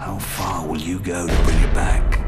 How far will you go to bring it back?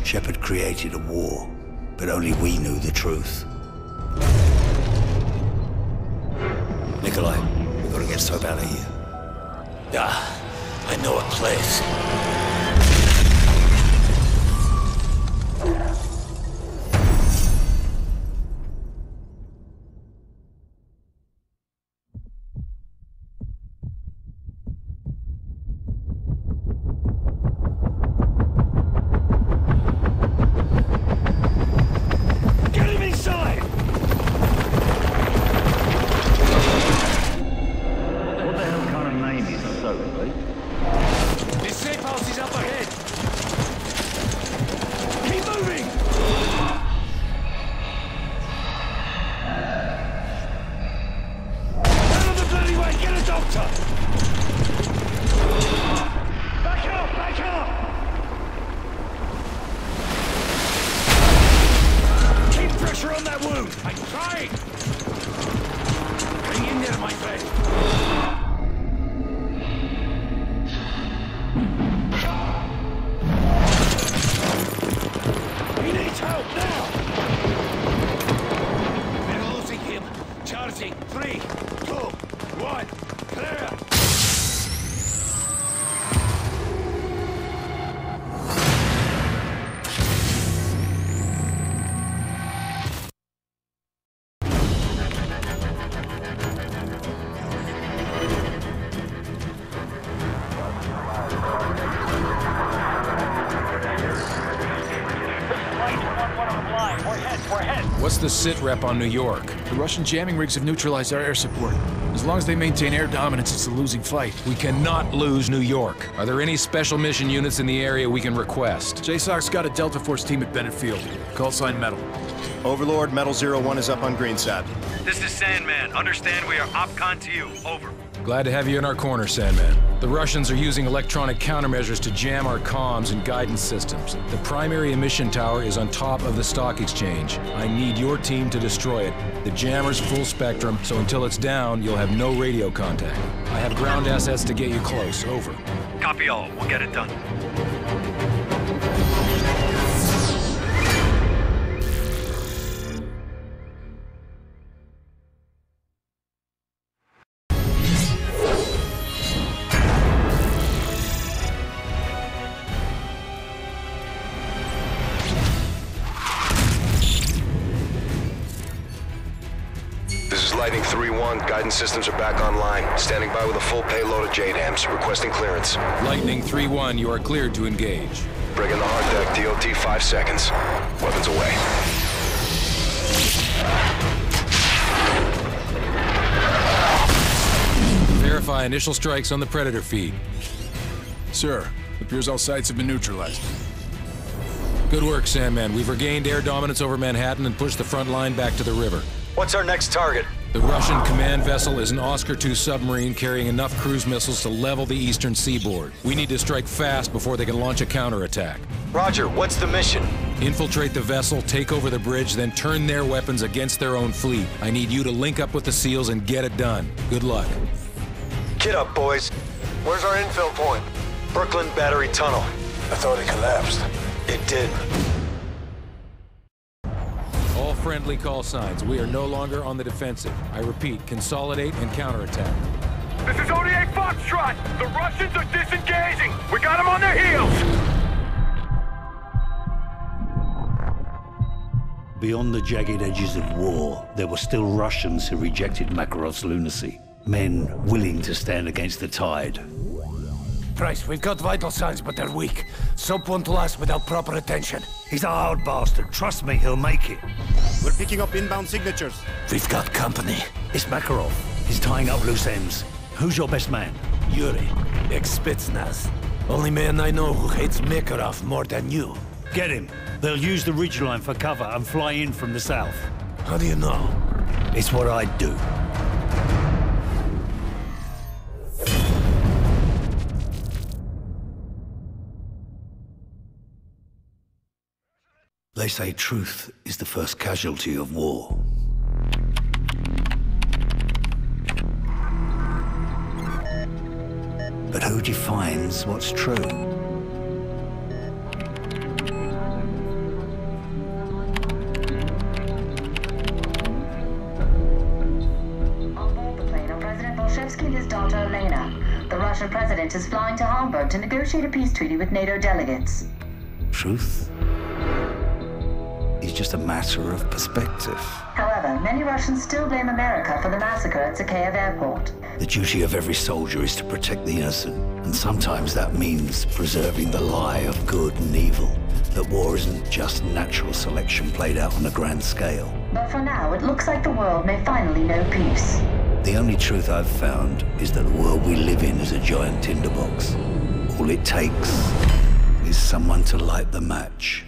Shepard created a war, but only we knew the truth. Nikolai, we've got to get Soap out of here. I know a place. What's the sit rep on New York? The Russian jamming rigs have neutralized our air support. As long as they maintain air dominance, it's a losing fight. We cannot lose New York. Are there any special mission units in the area we can request? JSOC's got a Delta Force team at Bennett Field. Call sign Metal. Overlord, Metal 01 is up on Greenside. This is Sandman. Understand we are OpCon to you. Over. Glad to have you in our corner, Sandman. The Russians are using electronic countermeasures to jam our comms and guidance systems. The primary emission tower is on top of the stock exchange. I need your team to destroy it. The jammer's full spectrum, so until it's down, you'll have no radio contact. I have ground assets to get you close. Over. Copy all. We'll get it done. Lightning 3-1, guidance systems are back online. Standing by with a full payload of JDAMs, requesting clearance. Lightning 3-1, you are cleared to engage. Bring in the hard deck, DOT 5 seconds. Weapons away. Verify initial strikes on the Predator feed. Sir, appears all sites have been neutralized. Good work, Sandman. We've regained air dominance over Manhattan and pushed the front line back to the river. What's our next target? The Russian command vessel is an Oscar II submarine carrying enough cruise missiles to level the eastern seaboard. We need to strike fast before they can launch a counterattack. Roger, what's the mission? Infiltrate the vessel, take over the bridge, then turn their weapons against their own fleet. I need you to link up with the SEALs and get it done. Good luck. Get up, boys. Where's our infill point? Brooklyn Battery Tunnel. I thought it collapsed. It did. All friendly call signs. We are no longer on the defensive. I repeat, consolidate and counterattack. This is ODA Foxtrot! The Russians are disengaging! We got them on their heels! Beyond the jagged edges of war, there were still Russians who rejected Makarov's lunacy. Men willing to stand against the tide. Price, we've got vital signs, but they're weak. Soap won't last without proper attention. He's a hard bastard. Trust me, he'll make it. We're picking up inbound signatures. We've got company. It's Makarov. He's tying up loose ends. Who's your best man? Yuri, ex-Spetsnaz. Only man I know who hates Makarov more than you. Get him. They'll use the ridgeline for cover and fly in from the south. How do you know? It's what I'd do. They say truth is the first casualty of war. But who defines what's true? On board the plane are President Bolshevsky and his daughter Elena. The Russian president is flying to Hamburg to negotiate a peace treaty with NATO delegates. Truth is just a matter of perspective. However, many Russians still blame America for the massacre at Zakhaev Airport. The duty of every soldier is to protect the innocent, and sometimes that means preserving the lie of good and evil. That war isn't just natural selection played out on a grand scale. But for now, it looks like the world may finally know peace. The only truth I've found is that the world we live in is a giant tinderbox. All it takes is someone to light the match.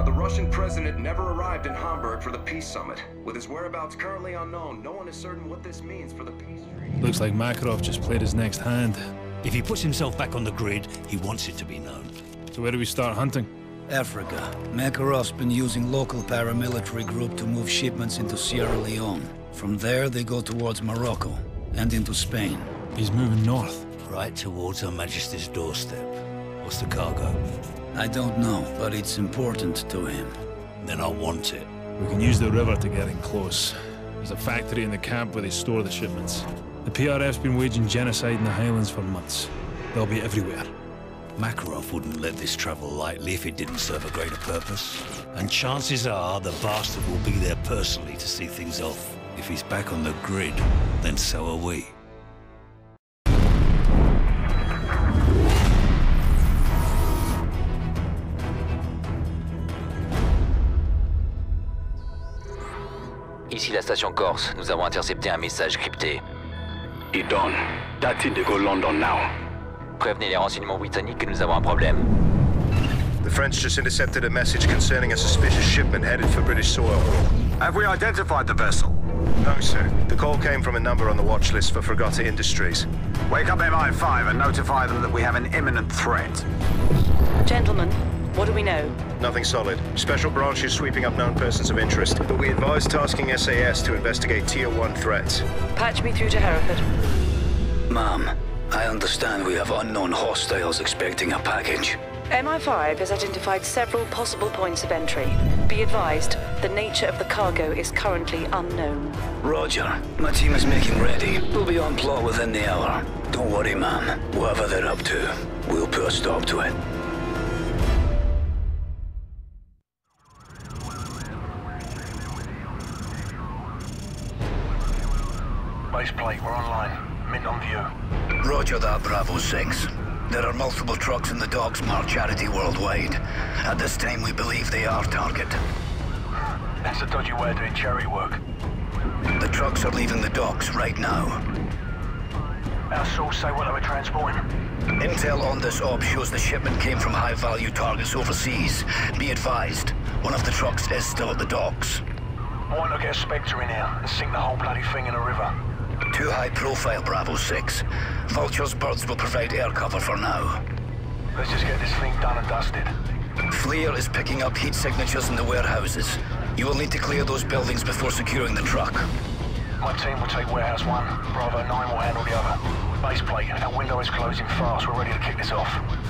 The Russian president never arrived in Hamburg for the peace summit. With his whereabouts currently unknown, no one is certain what this means for the peace treaty. Looks like Makarov just played his next hand. If he puts himself back on the grid, he wants it to be known. So where do we start hunting? Africa. Makarov's been using local paramilitary group to move shipments into Sierra Leone. From there, they go towards Morocco and into Spain. He's moving north. Right towards Her Majesty's doorstep. What's the cargo? I don't know, but it's important to him. Then I want it. We can use the river to get in close. There's a factory in the camp where they store the shipments. The PRF's been waging genocide in the Highlands for months. They'll be everywhere. Makarov wouldn't let this travel lightly if it didn't serve a greater purpose. And chances are the bastard will be there personally to see things off. If he's back on the grid, then so are we. Ici la station Corse, nous avons intercepté un message crypté. Idon, that's it to go London now. Prévenez les renseignements britanniques que nous avons un problème. The French just intercepted a message concerning a suspicious shipment headed for British soil. Have we identified the vessel? No, sir. The call came from a number on the watch list for Fregata Industries. Wake up MI5 and notify them that we have an imminent threat. Gentlemen, what do we know? Nothing solid. Special branch is sweeping up known persons of interest, but we advise tasking SAS to investigate Tier 1 threats. Patch me through to Hereford. Ma'am, I understand we have unknown hostiles expecting a package. MI5 has identified several possible points of entry. Be advised, the nature of the cargo is currently unknown. Roger. My team is making ready. We'll be on plot within the hour. Don't worry, ma'am. Whatever they're up to, we'll put a stop to it. Base plate, we're online. Mint on view. Roger that, Bravo 6. There are multiple trucks in the docks marked Charity Worldwide. At this time, we believe they are target. That's a dodgy way of doing charity work. The trucks are leaving the docks right now. Our source say what they were transporting? Intel on this op shows the shipment came from high-value targets overseas. Be advised, one of the trucks is still at the docks. Why not get a Spectre in here and sink the whole bloody thing in a river? Too high profile, Bravo 6. Vulture's birds will provide air cover for now. Let's just get this thing done and dusted. FLIR is picking up heat signatures in the warehouses. You will need to clear those buildings before securing the truck. My team will take warehouse 1. Bravo 9 will handle the other. Base plate, our window is closing fast. We're ready to kick this off.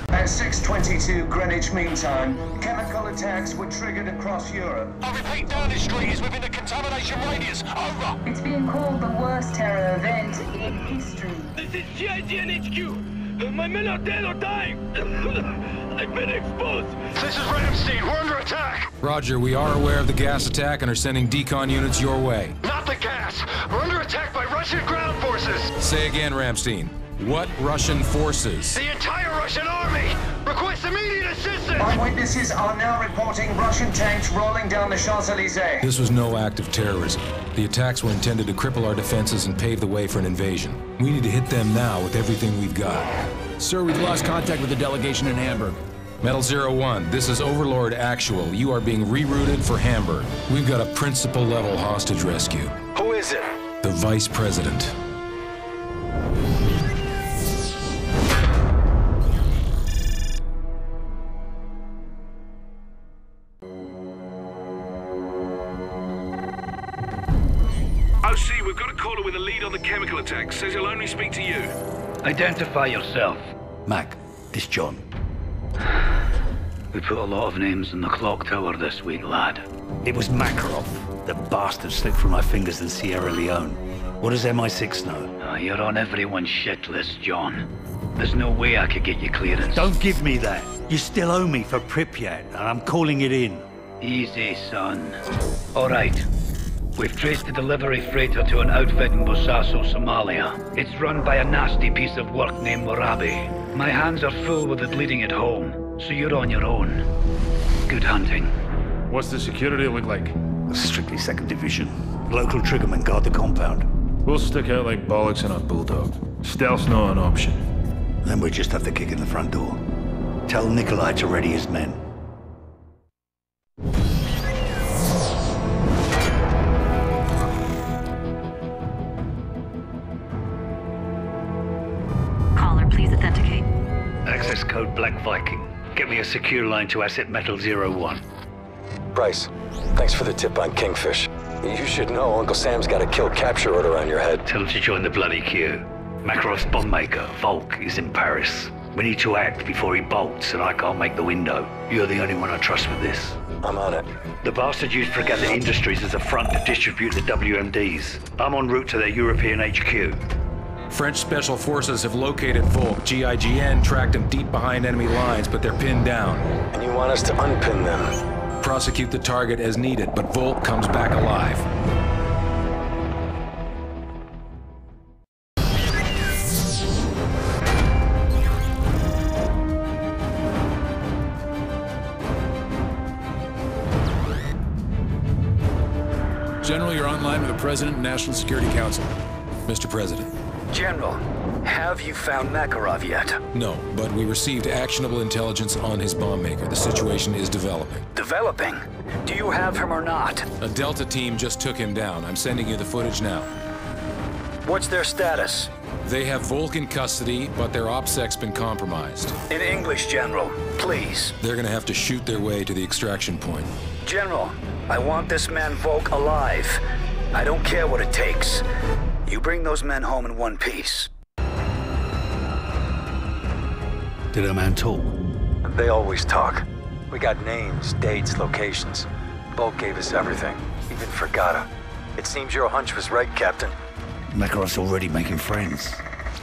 At 6:22 Greenwich Mean Time, chemical attacks were triggered across Europe. I repeat, Downing Street is within the contamination radius. Over. It's being called the worst terror event in history. This is GIGN HQ. My men are dead or dying. I've been exposed. This is Ramstein. We're under attack. Roger, we are aware of the gas attack and are sending decon units your way. Not the gas. We're under attack by Russian ground forces. Say again, Ramstein. What Russian forces? The entire Russian army. Request immediate assistance. Eyewitnesses are now reporting Russian tanks rolling down the Champs-Élysées. This was no act of terrorism. The attacks were intended to cripple our defenses and pave the way for an invasion. We need to hit them now with everything we've got. Sir, we've lost contact with the delegation in Hamburg. Metal 01, this is Overlord Actual. You are being rerouted for Hamburg. We've got a principal-level hostage rescue. Who is it? The Vice President. OC, we've got a caller with a lead on the chemical attack. Says he'll only speak to you. Identify yourself. Mac, it's John. We put a lot of names in the clock tower this week, lad. It was Makarov. The bastard slipped through my fingers in Sierra Leone. What does MI6 know? You're on everyone's shit list, John. There's no way I could get you clearance. Don't give me that. You still owe me for Pripyat, and I'm calling it in. Easy, son. All right. We've traced the delivery freighter to an outfit in Bosaso, Somalia. It's run by a nasty piece of work named Morabi. My hands are full with it leading it home, so you're on your own. Good hunting. What's the security look like? Strictly 2nd Division. Local triggermen guard the compound. We'll stick out like bollocks in a bulldog. Stealth's not an option. Then we just have to kick in the front door. Tell Nikolai to ready his men. Caller, please authenticate. Access code Black Viking. Get me a secure line to Asset Metal 01. Bryce, thanks for the tip on Kingfish. You should know Uncle Sam's got a kill capture order on your head. Tell him to join the bloody queue. Makarov's bomb maker, Volk, is in Paris. We need to act before he bolts, and I can't make the window. You're the only one I trust with this. I'm on it. The bastard used Fregatta Industries as a front to distribute the WMDs. I'm en route to their European HQ. French Special Forces have located Volk. GIGN tracked him deep behind enemy lines, but they're pinned down. And you want us to unpin them? Prosecute the target as needed, but Volk comes back alive. General, you're online with the President and National Security Council. Mr. President. General, have you found Makarov yet? No, but we received actionable intelligence on his bomb maker. The situation is developing. Developing? Do you have him or not? A Delta team just took him down. I'm sending you the footage now. What's their status? They have Volk in custody, but their OPSEC's been compromised. In English, General, please. They're gonna have to shoot their way to the extraction point. General, I want this man Volk alive. I don't care what it takes. You bring those men home in one piece. Did our man talk? They always talk. We got names, dates, locations. Volk gave us everything, even Fregatta. It seems your hunch was right, Captain. Makarov's already making friends.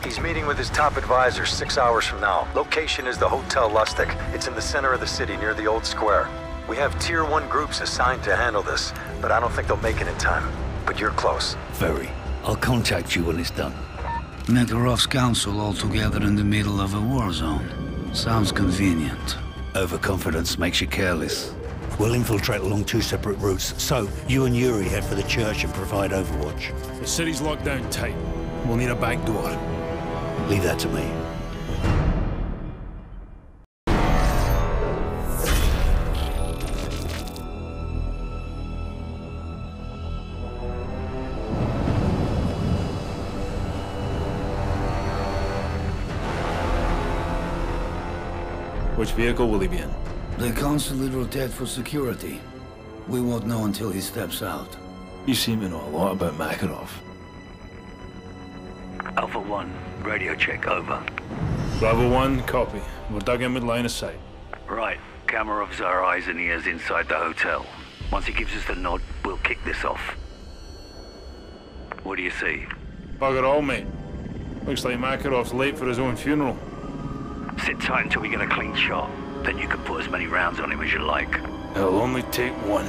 He's meeting with his top advisor 6 hours from now. Location is the Hotel Lustig. It's in the center of the city near the old square. We have Tier 1 groups assigned to handle this, but I don't think they'll make it in time. But you're close. Very. I'll contact you when it's done. Makarov's council all together in the middle of a war zone. Sounds convenient. Overconfidence makes you careless. We'll infiltrate along 2 separate routes, so you and Yuri head for the church and provide overwatch. The city's locked down tight. We'll need a back door. Leave that to me. Which vehicle will he be in? They constantly rotate for security. We won't know until he steps out. You seem to know a lot about Makarov. Alpha 1, radio check, over. Bravo 1, copy. We're dug in with line of sight. Right. Kamarov's our eyes and ears inside the hotel. Once he gives us the nod, we'll kick this off. What do you see? Bugger all, mate. Looks like Makarov's late for his own funeral. Sit tight until we get a clean shot. Then you can put as many rounds on him as you like. It'll only take one.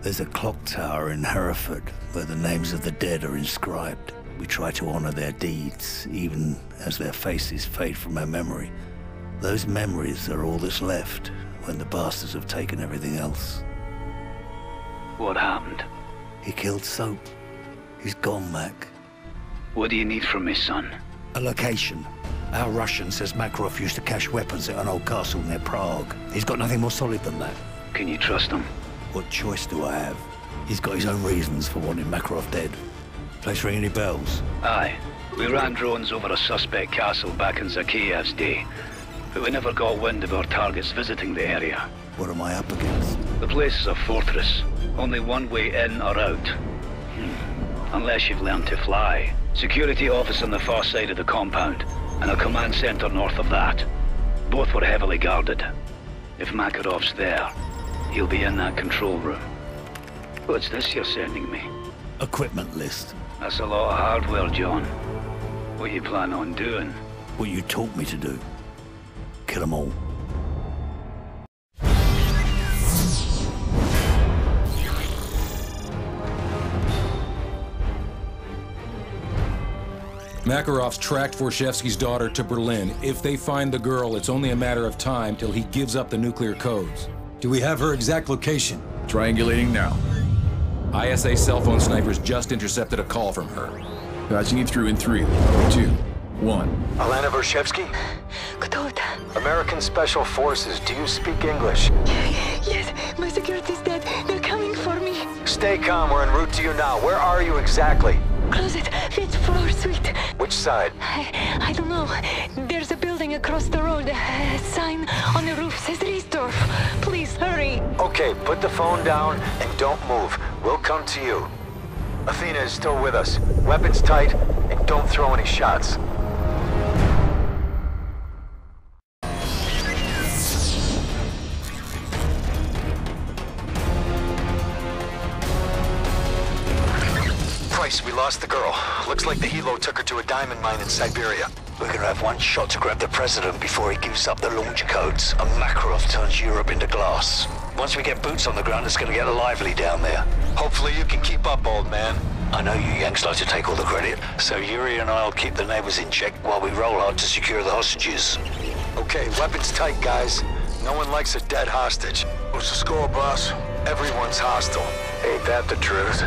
There's a clock tower in Hereford where the names of the dead are inscribed. We try to honor their deeds, even as their faces fade from our memory. Those memories are all that's left when the bastards have taken everything else. What happened? He killed Soap. He's gone, Mac. What do you need from me, son? A location. Our Russian says Makarov used to cache weapons at an old castle near Prague. He's got nothing more solid than that. Can you trust him? What choice do I have? He's got his own reasons for wanting Makarov dead. Place ring any bells? Aye. We ran drones over a suspect castle back in Zakiyev's day, but we never got wind of our targets visiting the area. What am I up against? The place is a fortress. Only one way in or out. Unless you've learned to fly. Security office on the far side of the compound, and a command center north of that. Both were heavily guarded. If Makarov's there, he'll be in that control room. What's this you're sending me? Equipment list. That's a lot of hardware, John. What you plan on doing? What you taught me to do. Kill them all. Makarov's tracked Vorshevsky's daughter to Berlin. If they find the girl, it's only a matter of time till he gives up the nuclear codes. Do we have her exact location? Triangulating now. ISA cell phone snipers just intercepted a call from her. Patching you through in 3, 2, 1. Alana Vorshevsky? American Special Forces, do you speak English? Yes, my security's dead. They're coming for me. Stay calm, we're en route to you now. Where are you exactly? Closet, 5th floor suite. Which side? I don't know. There's a building across the road. A sign on the roof says Riesdorf. Please, hurry. Okay, put the phone down and don't move. We'll come to you. Athena is still with us. Weapons tight, and don't throw any shots. We lost the girl. Looks like the helo took her to a diamond mine in Siberia. We're gonna have one shot to grab the president before he gives up the launch codes, and Makarov turns Europe into glass. Once we get boots on the ground, it's gonna get lively down there. Hopefully you can keep up, old man. I know you Yanks like to take all the credit, so Yuri and I'll keep the neighbors in check while we roll hard to secure the hostages. Okay, weapons tight, guys. No one likes a dead hostage. What's the score, boss? Everyone's hostile. Ain't that the truth?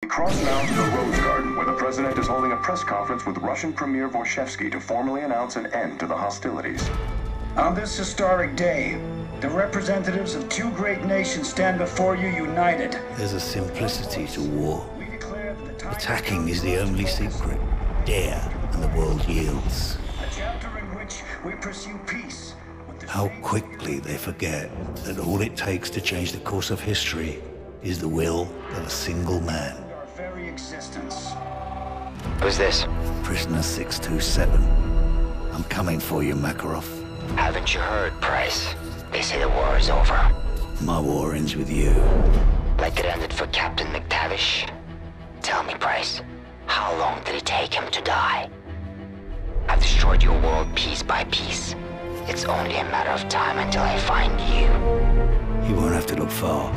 Cross now to the Rose Garden, where the president is holding a press conference with Russian Premier Vorshevsky to formally announce an end to the hostilities. On this historic day, the representatives of two great nations stand before you united. There's a simplicity to war. Attacking is the only secret. Dare, and the world yields. A chapter in which we pursue peace. How quickly they forget that all it takes to change the course of history is the will of a single man. Very existence. Who's this? Prisoner 627. I'm coming for you, Makarov. Haven't you heard, Price? They say the war is over. My war ends with you. Like it ended for Captain McTavish. Tell me, Price, how long did it take him to die? I've destroyed your world piece by piece. It's only a matter of time until I find you. You won't have to look far.